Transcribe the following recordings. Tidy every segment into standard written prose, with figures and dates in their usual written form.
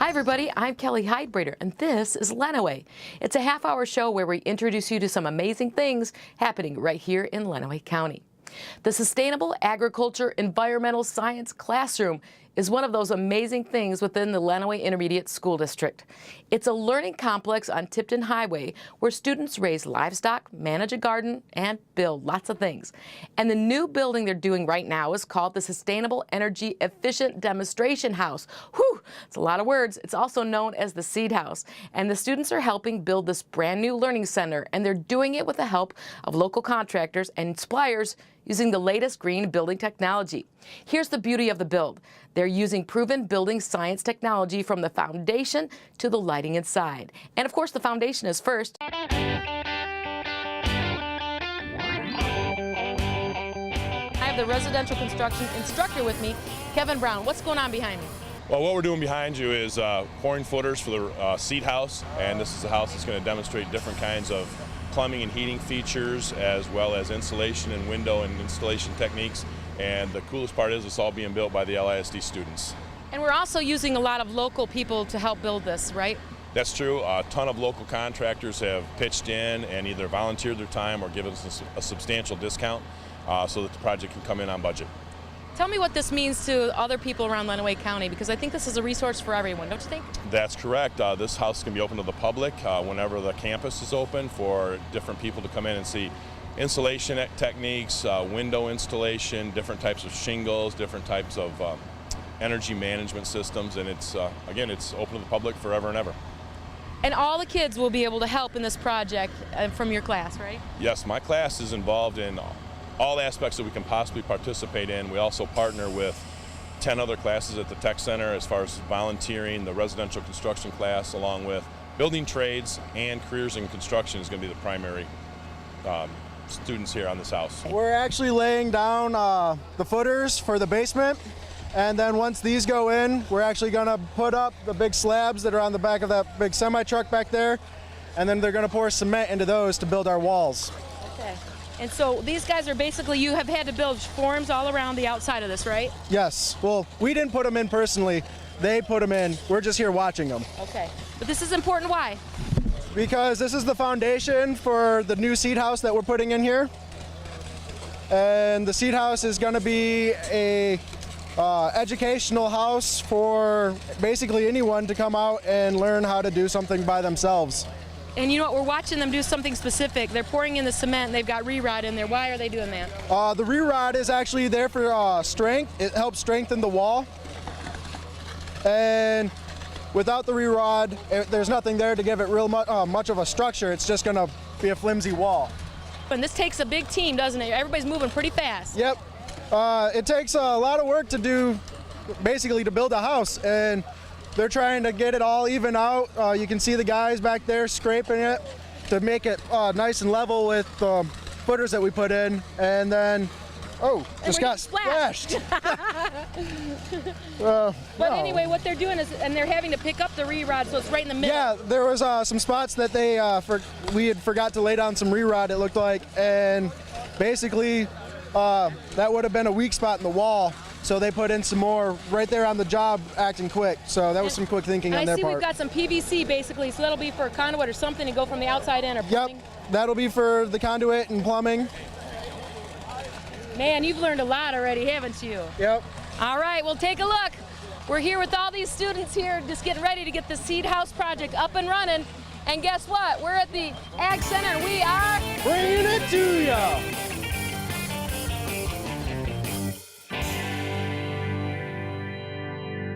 Hi everybody, I'm Kelly Heidbrader and this is Lenawee. It's a half-hour show where we introduce you to some amazing things happening right here in Lenawee County. The Sustainable Agriculture Environmental Science Classroom is one of those amazing things within the Lenawee Intermediate School District. It's a learning complex on Tipton Highway where students raise livestock, manage a garden, and build lots of things. And the new building they're doing right now is called the Sustainable Energy Efficient Demonstration House. Whew, it's a lot of words. It's also known as the Seed House. And the students are helping build this brand new learning center, and they're doing it with the help of local contractors and suppliers using the latest green building technology. Here's the beauty of the build. They're using proven building science technology from the foundation to the lighting inside. And of course, the foundation is first. I have the residential construction instructor with me, Kevin Brown. What's going on behind me? Well, what we're doing behind you is pouring footers for the seed house, and this is a house that's going to demonstrate different kinds of plumbing and heating features, as well as insulation and window and installation techniques. And the coolest part is it's all being built by the LISD students. And we're also using a lot of local people to help build this, right? That's true. A ton of local contractors have pitched in and either volunteered their time or given us a substantial discount so that the project can come in on budget. Tell me what this means to other people around Lenawee County, because I think this is a resource for everyone, don't you think? That's correct. This house can be open to the public whenever the campus is open for different people to come in and see insulation techniques, window installation, different types of shingles, different types of energy management systems, and it's again, it's open to the public forever and ever. And all the kids will be able to help in this project from your class, right? Yes, my class is involved in all aspects that we can possibly participate in. We also partner with 10 other classes at the Tech Center as far as volunteering. The residential construction class, along with building trades and careers in construction, is going to be the primary students here on this house. We're actually laying down the footers for the basement, and then once these go in, we're actually going to put up the big slabs that are on the back of that big semi-truck back there, and then they're going to pour cement into those to build our walls. Okay. And so these guys are basically, you have had to build forms all around the outside of this, right? Yes. Well, we didn't put them in personally. They put them in. We're just here watching them. Okay. But this is important. Why? Because this is the foundation for the new seed house that we're putting in here. And the seed house is going to be a educational house for basically anyone to come out and learn how to do something by themselves. And you know what, we're watching them do something specific. They're pouring in the cement and they've got re-rod in there. Why are they doing that? The re-rod is actually there for strength. It helps strengthen the wall. And without the re-rod, there's nothing there to give it real much of a structure. It's just gonna be a flimsy wall. And this takes a big team, doesn't it? Everybody's moving pretty fast. Yep. It takes a lot of work to do, basically to build a house. And they're trying to get it all even out. You can see the guys back there scraping it to make it nice and level with the footers that we put in. And then, just got splashed. But anyway, what they're doing is, and they're having to pick up the re-rod, so it's right in the middle. Yeah, there was some spots that we had forgot to lay down some re-rod, it looked like. And basically, that would have been a weak spot in the wall. So they put in some more right there on the job, acting quick. So that was some quick thinking on their part. I see we've got some PVC basically, so that'll be for a conduit or something to go from the outside in or plumbing. Yep, that'll be for the conduit and plumbing. Man, you've learned a lot already, haven't you? Yep. All right, well, take a look. We're here with all these students here just getting ready to get the Seed House project up and running. And guess what? We're at the Ag Center and we are bringing it to you.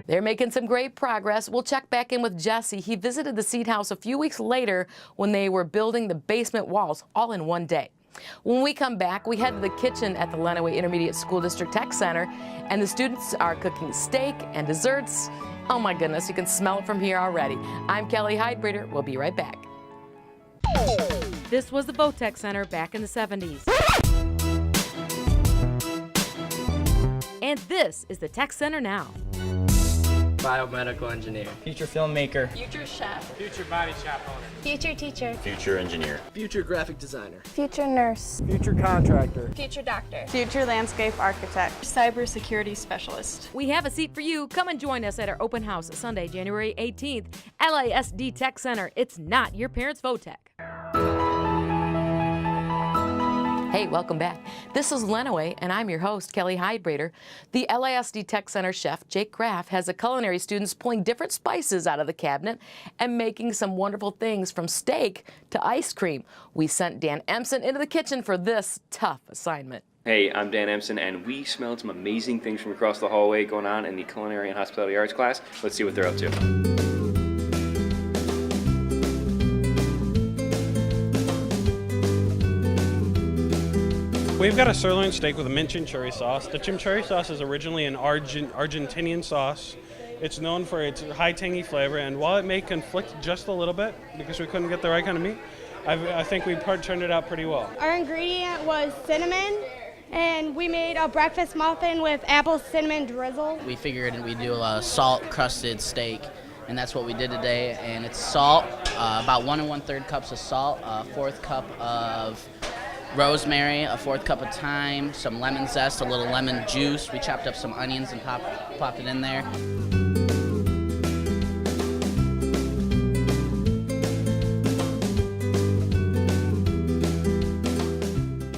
They're making some great progress. We'll check back in with Jesse. He visited the Seed House a few weeks later when they were building the basement walls all in one day. When we come back, we head to the kitchen at the Lenawee Intermediate School District Tech Center, and the students are cooking steak and desserts. Oh my goodness, you can smell it from here already. I'm Kelly Heidbrader. We'll be right back. This was the Tech Center back in the 70s. And this is the Tech Center now. Biomedical engineer. Future filmmaker. Future chef. Future body shop owner. Future teacher. Future engineer. Future graphic designer. Future nurse. Future contractor. Future doctor. Future landscape architect. Cybersecurity specialist. We have a seat for you. Come and join us at our open house Sunday, January 18th, LASD Tech Center. It's not your parents' Votech. Hey, welcome back. This is Lenawee, and I'm your host, Kelly Hydebrader. The LASD Tech Center chef, Jake Graff, has the culinary students pulling different spices out of the cabinet and making some wonderful things from steak to ice cream. We sent Dan Empson into the kitchen for this tough assignment. Hey, I'm Dan Empson, and we smelled some amazing things from across the hallway going on in the Culinary and Hospitality Arts class. Let's see what they're up to. We've got a sirloin steak with a mint chimichurri sauce. The chimichurri sauce is originally an Argentinian sauce. It's known for its high tangy flavor, and while it may conflict just a little bit because we couldn't get the right kind of meat, I think we turned it out pretty well. Our ingredient was cinnamon, and we made a breakfast muffin with apple cinnamon drizzle. We figured we'd do a salt crusted steak, and that's what we did today. And it's salt, about 1 1/3 cups of salt, a 1/4 cup of rosemary, a 1/4 cup of thyme, some lemon zest, a little lemon juice. We chopped up some onions and popped it in there.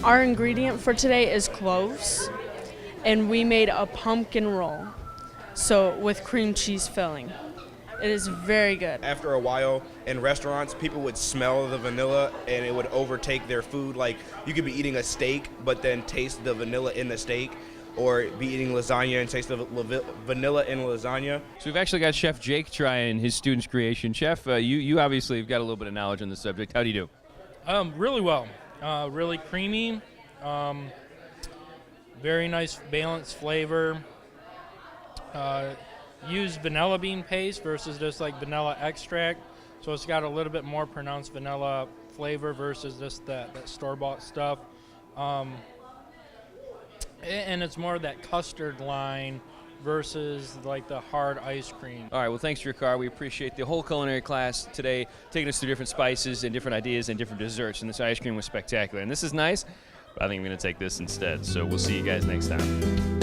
Our ingredient for today is cloves, and we made a pumpkin roll, so with cream cheese filling. It is very good. After a while in restaurants, people would smell the vanilla and it would overtake their food. Like you could be eating a steak but then taste the vanilla in the steak, or be eating lasagna and taste the vanilla in lasagna. So we've actually got Chef Jake trying his student's creation. Chef, you obviously have got a little bit of knowledge on the subject. How do you do? Really well. Really creamy. Very nice balanced flavor. Use vanilla bean paste versus just like vanilla extract, so it's got a little bit more pronounced vanilla flavor versus just that store-bought stuff, and it's more that custard line versus like the hard ice cream. All right, well, thanks for your car. We appreciate the whole culinary class today, taking us through different spices and different ideas and different desserts, and this ice cream was spectacular. And this is nice, but I think I'm going to take this instead, so we'll see you guys next time.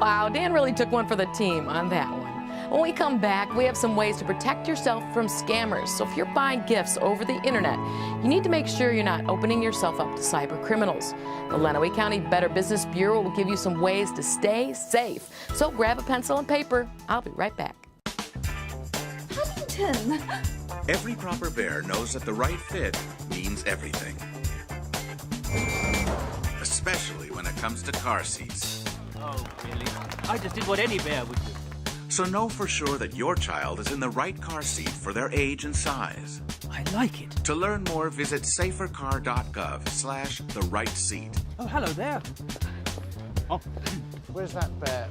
Wow, Dan really took one for the team on that one. When we come back, we have some ways to protect yourself from scammers. So if you're buying gifts over the internet, you need to make sure you're not opening yourself up to cyber criminals. The Lenawee County Better Business Bureau will give you some ways to stay safe. So grab a pencil and paper. I'll be right back. Huntington. Every proper bear knows that the right fit means everything. Especially when it comes to car seats. Oh, really? I just did what any bear would do. So know for sure that your child is in the right car seat for their age and size. I like it. To learn more, visit safercar.gov/the right seat. Oh, hello there. Oh, where's that bear?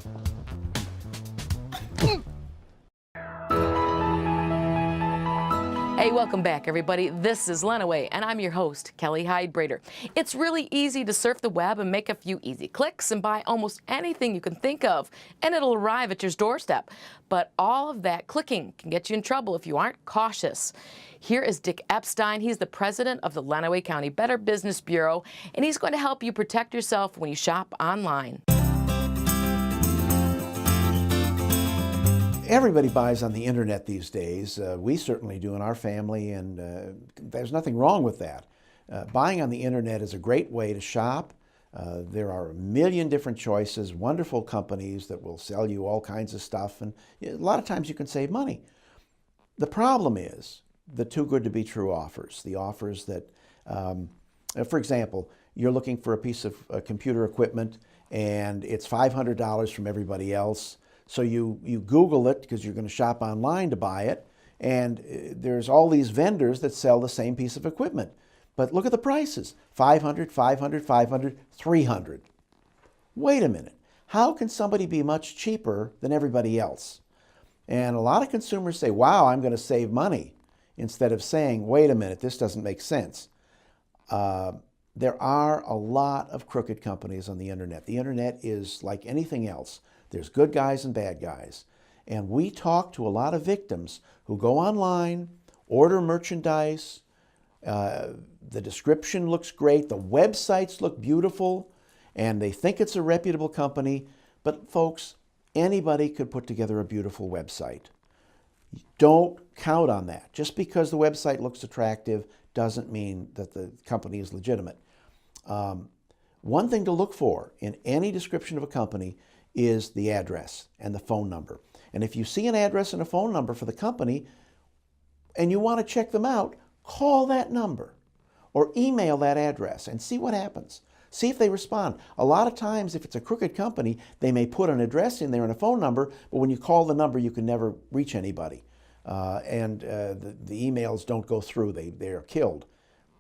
Hey, welcome back, everybody. This is Lenawee, and I'm your host, Kelly Hydebrader. It's really easy to surf the web and make a few easy clicks and buy almost anything you can think of, and it'll arrive at your doorstep. But all of that clicking can get you in trouble if you aren't cautious. Here is Dick Epstein. He's the president of the Lenawee County Better Business Bureau, and he's going to help you protect yourself when you shop online. Everybody buys on the internet these days. We certainly do in our family, and there's nothing wrong with that. Buying on the internet is a great way to shop. There are a million different choices, wonderful companies that will sell you all kinds of stuff, and a lot of times you can save money. The problem is the too good to be true offers, the offers that, for example, you're looking for a piece of computer equipment and it's $500 from everybody else. So you Google it because you're going to shop online to buy it, and there's all these vendors that sell the same piece of equipment. But look at the prices, $500, $500, $500, $300. Wait a minute, how can somebody be much cheaper than everybody else? And a lot of consumers say, wow, I'm going to save money, instead of saying, wait a minute, this doesn't make sense. There are a lot of crooked companies on the internet. The internet is like anything else. There's good guys and bad guys. And we talk to a lot of victims who go online, order merchandise, the description looks great, the websites look beautiful, and they think it's a reputable company. But folks, anybody could put together a beautiful website. Don't count on that. Just because the website looks attractive doesn't mean that the company is legitimate. One thing to look for in any description of a company is the address and the phone number. And if you see an address and a phone number for the company and you want to check them out, call that number or email that address and see what happens. See if they respond. A lot of times, if it's a crooked company, they may put an address in there and a phone number, but when you call the number, you can never reach anybody. The emails don't go through. They're killed.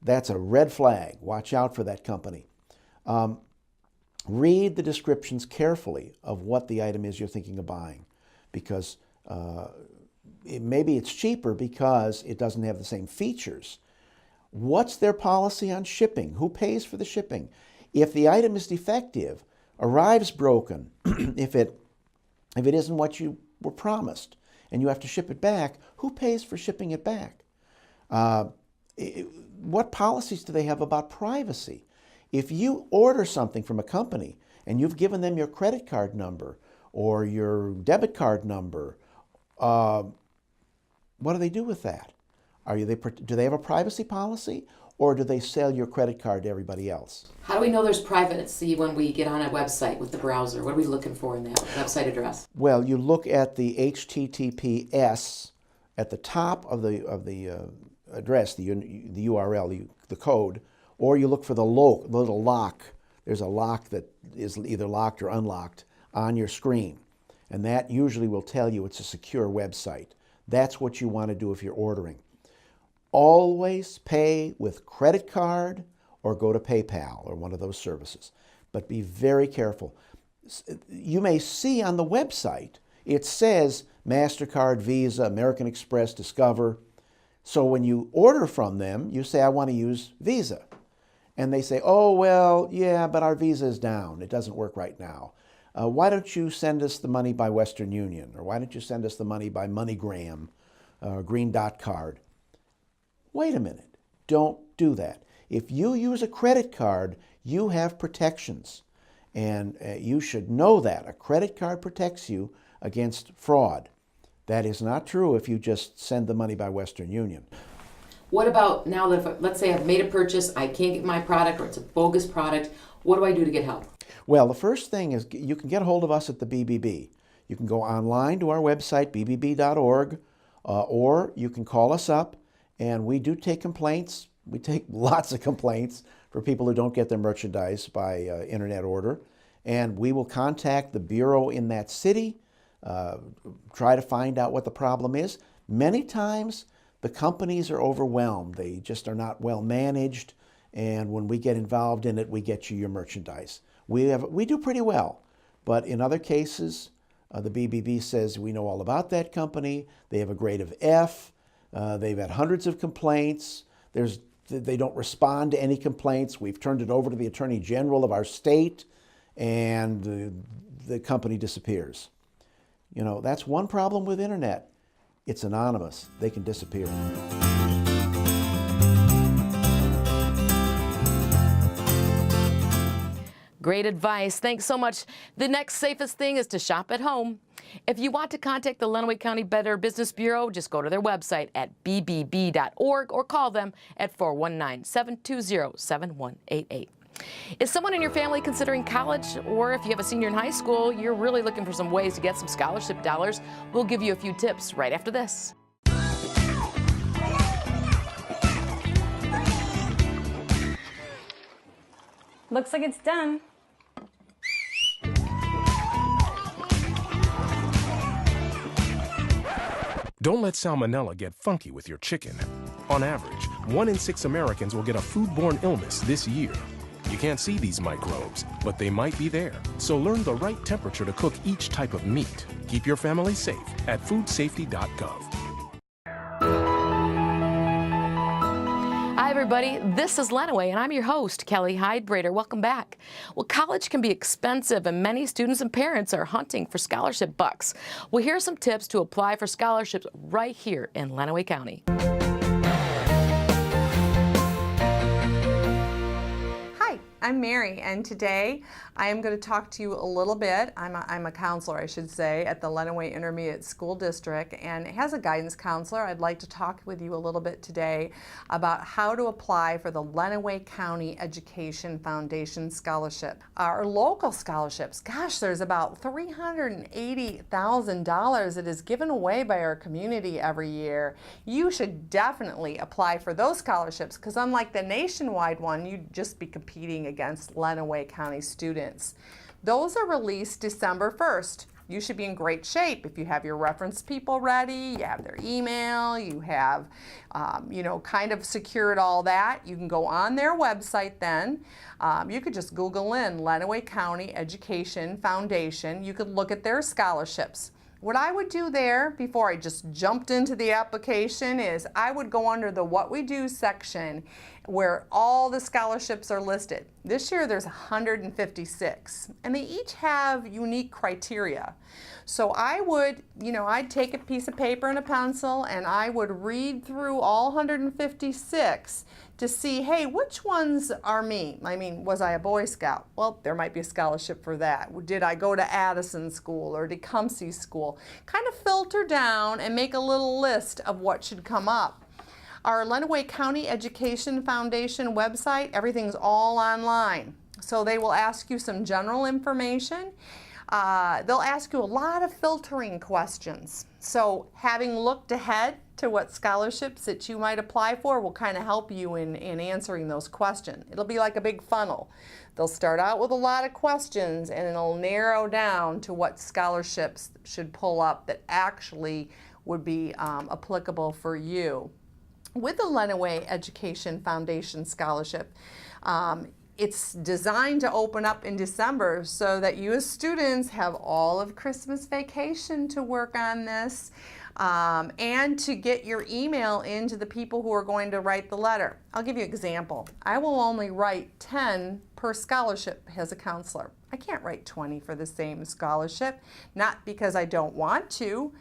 That's a red flag. Watch out for that company. Read the descriptions carefully of what the item is you're thinking of buying, because maybe it's cheaper because it doesn't have the same features. What's their policy on shipping? Who pays for the shipping? If the item is defective, arrives broken, if it isn't what you were promised and you have to ship it back, who pays for shipping it back? What policies do they have about privacy? If you order something from a company and you've given them your credit card number or your debit card number, what do they do with that? Do they have a privacy policy, or do they sell your credit card to everybody else? How do we know there's privacy when we get on a website with the browser? What are we looking for in that website address? Well, you look at the HTTPS at the top of the address, the URL, the code, or you look for the little lock. There's a lock that is either locked or unlocked on your screen, and that usually will tell you it's a secure website. That's what you want to do if you're ordering. Always pay with credit card or go to PayPal or one of those services. But be very careful. You may see on the website, it says MasterCard, Visa, American Express, Discover. So when you order from them, you say, I want to use Visa. And they say, oh, well, yeah, but our Visa is down. It doesn't work right now. Why don't you send us the money by Western Union? Or why don't you send us the money by MoneyGram, Green Dot Card? Wait a minute. Don't do that. If you use a credit card, you have protections. And you should know that. A credit card protects you against fraud. That is not true if you just send the money by Western Union. What about now that, let's say I've made a purchase, I can't get my product, or it's a bogus product, what do I do to get help? Well, the first thing is you can get a hold of us at the BBB. You can go online to our website, bbb.org, or you can call us up, and we do take complaints. We take lots of complaints for people who don't get their merchandise by internet order, and we will contact the bureau in that city, try to find out what the problem is. Many times, the companies are overwhelmed. They just are not well managed, and when we get involved in it, we get you your merchandise. We do pretty well, but in other cases, the BBB says we know all about that company. They have a grade of F. They've had hundreds of complaints. They don't respond to any complaints. We've turned it over to the Attorney General of our state, and the company disappears. You know, that's one problem with internet. It's anonymous. They can disappear. Great advice. Thanks so much. The next safest thing is to shop at home. If you want to contact the Lenawee County Better Business Bureau, just go to their website at bbb.org or call them at 419-720-7188. Is someone in your family considering college, or if you have a senior in high school, you're really looking for some ways to get some scholarship dollars? We'll give you a few tips right after this. Looks like it's done. Don't let salmonella get funky with your chicken. On average, 1 in 6 Americans will get a foodborne illness this year. You can't see these microbes, but they might be there. So learn the right temperature to cook each type of meat. Keep your family safe at foodsafety.gov. Hi everybody, this is Lenawee, and I'm your host, Kelly Hyde-Brader. Welcome back. Well, college can be expensive, and many students and parents are hunting for scholarship bucks. Well, here are some tips to apply for scholarships right here in Lenawee County. I'm Mary, and today I am going to talk to you a little bit. I'm a counselor, I should say, at the Lenawee Intermediate School District, and as a guidance counselor, I'd like to talk with you a little bit today about how to apply for the Lenawee County Education Foundation Scholarship. Our local scholarships, gosh, there's about $380,000 that is given away by our community every year. You should definitely apply for those scholarships, because unlike the nationwide one, you'd just be competing against Lenawee County students. Those are released December 1st. You should be in great shape if you have your reference people ready, you have their email, you have, kind of secured all that. You can go on their website then. You could just Google in Lenawee County Education Foundation. You could look at their scholarships. What I would do there before I just jumped into the application is I would go under the What We Do section where all the scholarships are listed. This year there's 156, and they each have unique criteria. So I would, I'd take a piece of paper and a pencil and I would read through all 156 to see, hey, which ones are me? I mean, was I a Boy Scout? Well, there might be a scholarship for that. Did I go to Addison School or Tecumseh School? Kind of filter down and make a little list of what should come up. Our Lenawee County Education Foundation website, everything's all online. So they will ask you some general information. They'll ask you a lot of filtering questions. So having looked ahead to what scholarships that you might apply for will kind of help you in answering those questions. It'll be like a big funnel. They'll start out with a lot of questions and it'll narrow down to what scholarships should pull up that actually would be applicable for you. With the Lenawee Education Foundation Scholarship, it's designed to open up in December so that you as students have all of Christmas vacation to work on this and to get your email into the people who are going to write the letter. I'll give you an example. I will only write 10 per scholarship as a counselor. I can't write 20 for the same scholarship, not because I don't want to,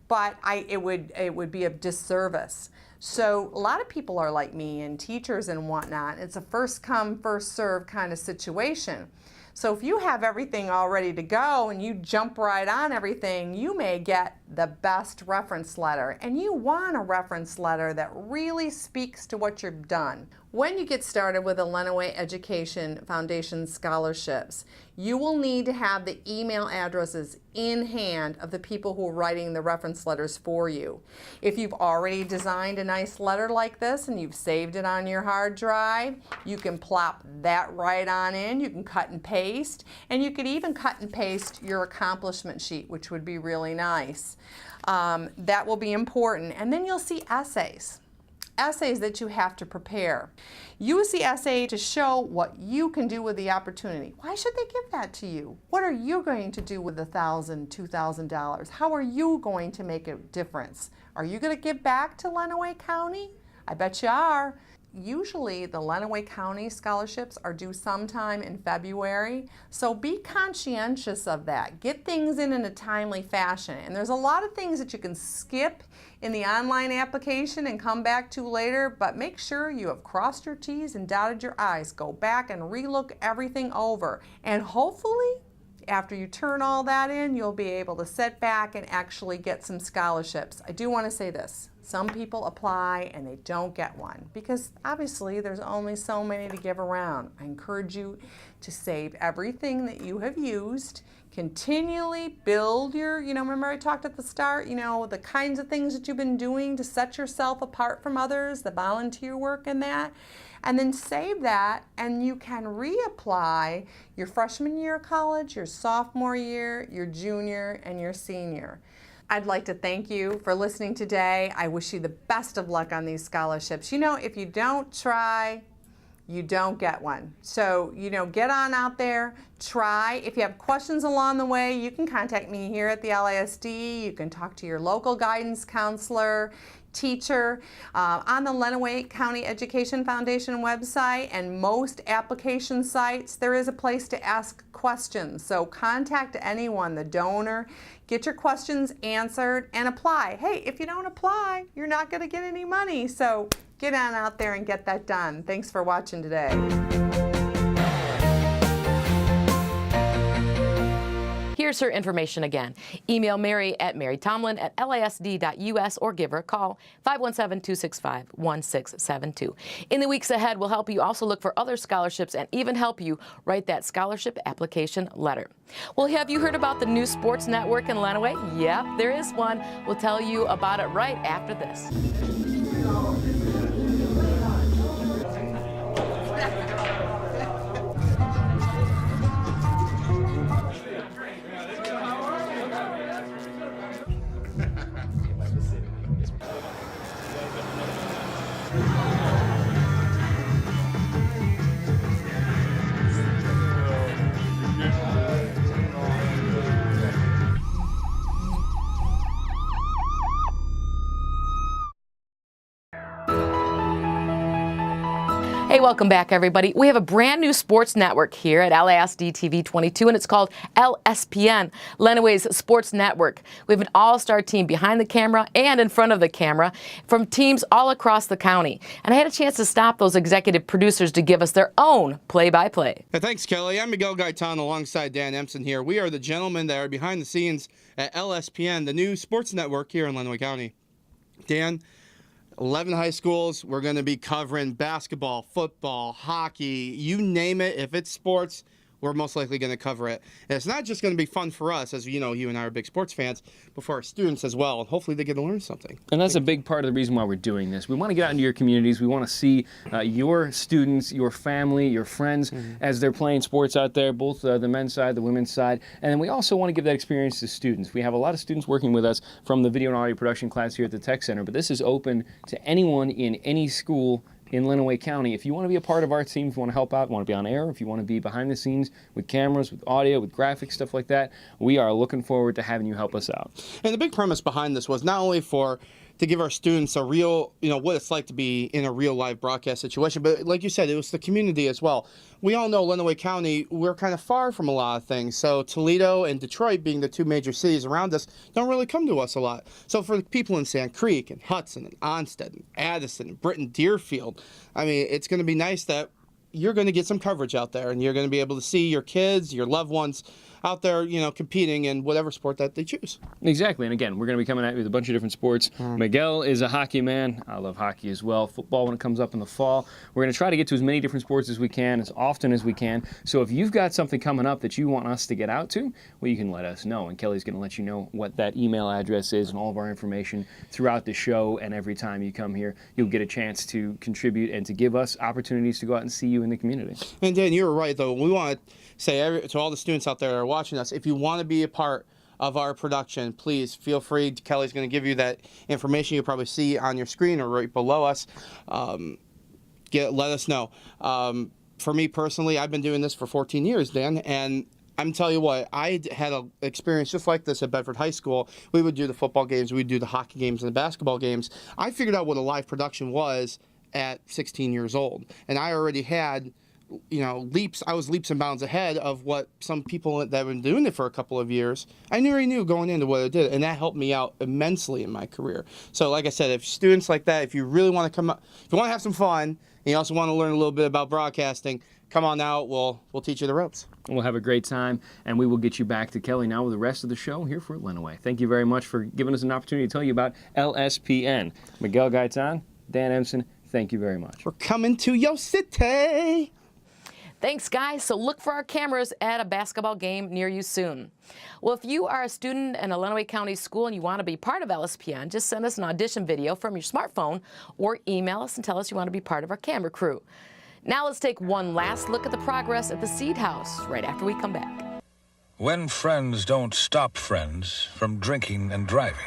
but it would be a disservice. So a lot of people are like me, and teachers and whatnot. It's a first come, first serve kind of situation. So if you have everything all ready to go and you jump right on everything, you may get the best reference letter. And you want a reference letter that really speaks to what you've done. When you get started with the Lenawee Education Foundation scholarships, you will need to have the email addresses in hand of the people who are writing the reference letters for you. If you've already designed a nice letter like this and you've saved it on your hard drive, you can plop that right on in. You can cut and paste, and you could even cut and paste your accomplishment sheet, which would be really nice. That will be important. And then you'll see essays that you have to prepare. Use the essay to show what you can do with the opportunity. Why should they give that to you? What are you going to do with $1,000, $2,000? How are you going to make a difference? Are you going to give back to Lenawee County? I bet you are. Usually the Lenawee County scholarships are due sometime in February, so be conscientious of that. Get things in a timely fashion. And there's a lot of things that you can skip in the online application and come back to later, but make sure you have crossed your T's and dotted your I's. Go back and relook everything over. And hopefully, after you turn all that in, you'll be able to sit back and actually get some scholarships. I do want to say this. Some people apply and they don't get one because obviously there's only so many to give around. I encourage you to save everything that you have used, continually build your, remember I talked at the start, the kinds of things that you've been doing to set yourself apart from others, the volunteer work and that, and then save that and you can reapply your freshman year of college, your sophomore year, your junior, and your senior. I'd like to thank you for listening today. I wish you the best of luck on these scholarships. If you don't try, you don't get one. So, get on out there, try. If you have questions along the way, you can contact me here at the LISD. You can talk to your local guidance counselor. teacher. On the Lenawee County Education Foundation website and most application sites, there is a place to ask questions. So contact anyone, the donor, get your questions answered, and apply. Hey, if you don't apply, you're not going to get any money. So get on out there and get that done. Thanks for watching today. Here's her information again. Email Mary at marytomlin@lasd.us or give her a call, 517-265-1672. In the weeks ahead, we'll help you also look for other scholarships and even help you write that scholarship application letter. Well, have you heard about the new sports network in Lenawee? Yep, there is one. We'll tell you about it right after this. Hey, welcome back, everybody. We have a brand new sports network here at LASD TV 22, and it's called LSPN, Lenawee's Sports Network. We have an all-star team behind the camera and in front of the camera from teams all across the county. And I had a chance to stop those executive producers to give us their own play-by-play. Thanks, Kelly. I'm Miguel Gaitan alongside Dan Empson here. We are the gentlemen that are behind the scenes at LSPN, the new sports network here in Lenawee County. Dan, 11 high schools, we're going to be covering basketball, football, hockey, you name it. If it's sports, we're most likely going to cover it. And it's not just going to be fun for us, as you know, you and I are big sports fans, but for our students as well. And hopefully they get to learn something. And that's a big part of the reason why we're doing this. We want to get out into your communities. We want to see your students, your family, your friends as they're playing sports out there, both the men's side, the women's side. And then we also want to give that experience to students. We have a lot of students working with us from the video and audio production class here at the Tech Center, but this is open to anyone in any school in Lenawee County. If you want to be a part of our team, if you want to help out, want to be on air, if you want to be behind the scenes with cameras, with audio, with graphics, stuff like that, we are looking forward to having you help us out. And the big premise behind this was not only to give our students a real, what it's like to be in a real live broadcast situation, but like you said, it was the community as well. We all know Lenawee County, we're kind of far from a lot of things. So Toledo and Detroit, being the two major cities around us, don't really come to us a lot. So for the people in Sand Creek and Hudson and Onstead and Addison and Britton Deerfield, I mean, it's going to be nice that you're going to get some coverage out there and you're going to be able to see your kids, your loved ones out there, competing in whatever sport that they choose. Exactly, and again, we're going to be coming at you with a bunch of different sports. Miguel is a hockey man. I love hockey as well. Football when it comes up in the fall. We're going to try to get to as many different sports as we can, as often as we can. So if you've got something coming up that you want us to get out to, well, you can let us know, and Kelly's going to let you know what that email address is and all of our information throughout the show, and every time you come here, you'll get a chance to contribute and to give us opportunities to go out and see you in the community. And Dan, you were right, though. We want to say to all the students out there that are watching us, if you want to be a part of our production, please feel free. Kelly's going to give you that information. You'll probably see on your screen or right below us. Let us know. For me personally, I've been doing this for 14 years, Dan, and I'm telling you what, I had an experience just like this at Bedford High School. We would do the football games, we'd do the hockey games and the basketball games. I figured out what a live production was at 16 years old, and I already had I was leaps and bounds ahead of what some people that have been doing it for a couple of years, I already knew going into what I did, and that helped me out immensely in my career. So like I said, if students like that, if you really want to come up, if you want to have some fun, and you also want to learn a little bit about broadcasting, come on out, we'll teach you the ropes. We'll have a great time, and we will get you back to Kelly now with the rest of the show here for Lenawee. Thank you very much for giving us an opportunity to tell you about LSPN. Miguel Gaitan, Dan Empson, thank you very much. We're coming to your city. Thanks, guys. So look for our cameras at a basketball game near you soon. Well, if you are a student in a Lenawee County school and you want to be part of LSPN, just send us an audition video from your smartphone or email us and tell us you want to be part of our camera crew. Now let's take one last look at the progress at the Seed House right after we come back. When friends don't stop friends from drinking and driving.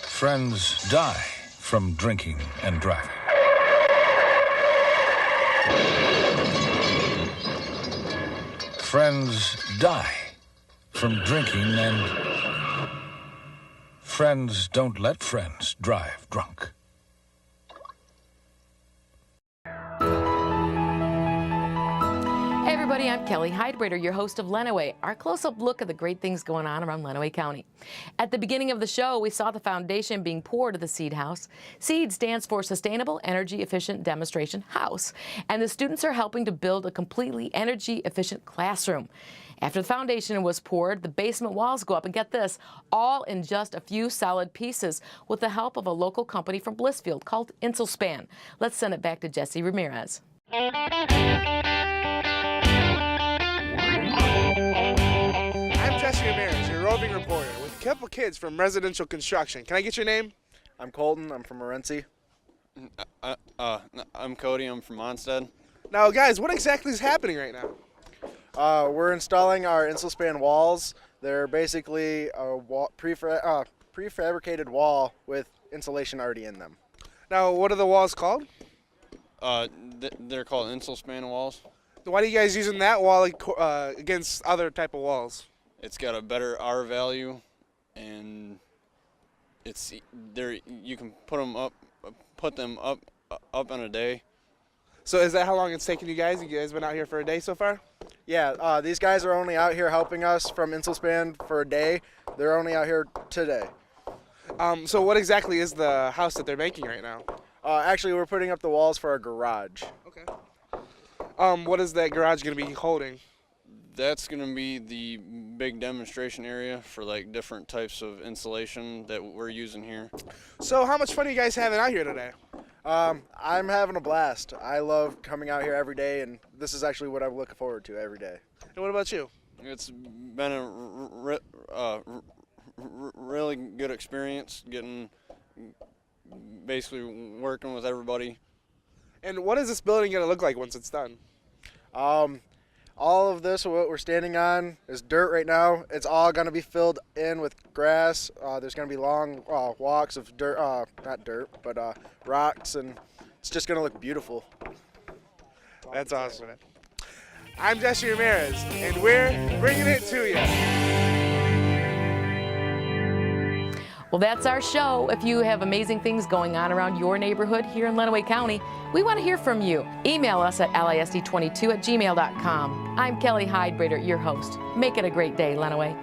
Friends die from drinking and driving. Friends die from drinking and friends don't let friends drive drunk. Hey everybody, I'm Kelly Hydebrader, your host of Lenawee, our close-up look at the great things going on around Lenawee County. At the beginning of the show, we saw the foundation being poured at the Seed House. SEED stands for Sustainable Energy Efficient Demonstration House, and the students are helping to build a completely energy-efficient classroom. After the foundation was poured, the basement walls go up, and get this, all in just a few solid pieces with the help of a local company from Blissfield called Insulspan. Let's send it back to Jesse Ramirez. I'm Jesse Ramirez, your roving reporter with a couple kids from residential construction. Can I get your name? I'm Colton. I'm from Morenci. I'm Cody. I'm from Onstead. Now, guys, what exactly is happening right now? We're installing our Insulspan walls. They're basically a prefabricated wall with insulation already in them. Now, what are the walls called? They're called Insulspan walls. Why are you guys using that wall against other type of walls? It's got a better R value, and it's there. You can put them up in a day. So is that how long it's taken you guys? You guys been out here for a day so far? Yeah, these guys are only out here helping us from Insulspan for a day. They're only out here today. So what exactly is the house that they're making right now? Actually, we're putting up the walls for our garage. Okay. What is that garage going to be holding? That's going to be the big demonstration area for like different types of insulation that we're using here. So how much fun are you guys having out here today? I'm having a blast. I love coming out here every day, and this is actually what I'm looking forward to every day. And what about you? It's been a really good experience basically working with everybody. And what is this building going to look like once it's done? All of this, what we're standing on, is dirt right now. It's all going to be filled in with grass. There's going to be long walks of dirt, not dirt, but rocks, and it's just going to look beautiful. That's awesome. I'm Jesse Ramirez, and we're bringing it to you. Well, that's our show. If you have amazing things going on around your neighborhood here in Lenawee County, we want to hear from you. Email us at lisd22@gmail.com. I'm Kelly Hydebrader, your host. Make it a great day, Lenawee.